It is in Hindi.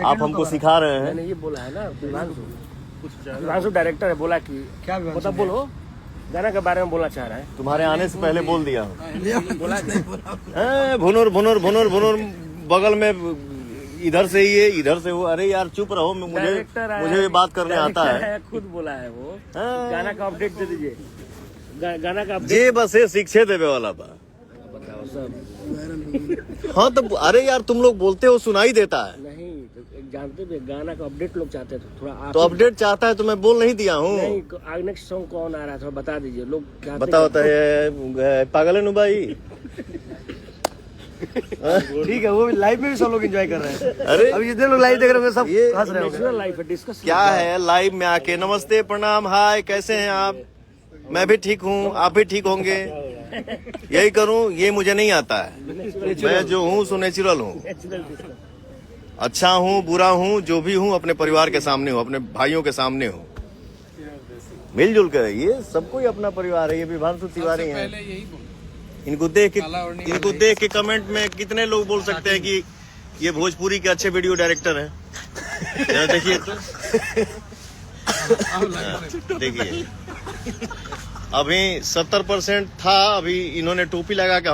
आप हमको सिखा रहे हैं। मैंने ये बोला है ना, विभांशु डायरेक्टर है, बोला कि क्या मतलब बोलो गाना के बारे में बोलना चाह रहा है। तुम्हारे आने से पहले बोल दिया हूँ। बोला भुनुर भुनुर भुनुर भुनुर बगल में इधर से ये इधर से वो। अरे यार चुप रहो, मुझे ये बात करने आता है। खुद बोला है वो, गाना का अपडेट दे दीजिए, गाना का अपडेट। जे बस ये शिक्षे देवे वाला बा। बताओ सब। हाँ तो अरे यार तुम लोग बोलते हो सुनाई देता है। नहीं तो जानते भी, गाना का अपडेट लोग चाहते थे थोड़ा। तो अपडेट चाहता है तो मैं बोल नहीं दिया हूँ। नहीं, नेक्स्ट सॉन्ग कौन आ रहा था बता दीजिए, लोग बताओ पागल है नु भाई। ठीक है, वो भी लाइव में भी सब लोग एंजॉय कर रहे हैं। अरे अभी जितने लोग लाइव देख रहे होंगे सब ये हंस रहे होंगे। लाइफ है, डिस्कस क्या है लाइव में आके नमस्ते प्रणाम हाय कैसे हैं आप, मैं भी ठीक हूँ आप भी ठीक होंगे, यही करूँ ये मुझे नहीं आता है। मैं जो हूँ सो नेचुरल हूँ, अच्छा हूँ बुरा हूँ जो भी हूँ अपने परिवार के सामने हूँ, अपने भाइयों के सामने हूँ, मिलजुल कर। ये सबको ही अपना परिवार है। ये विभांशु तिवारी हैं। इनको देख के कमेंट में कितने लोग बोल सकते हैं कि ये भोजपुरी के अच्छे वीडियो डायरेक्टर हैं। देखिए तो देखिए अभी 70% था, अभी इन्होंने टोपी लगा के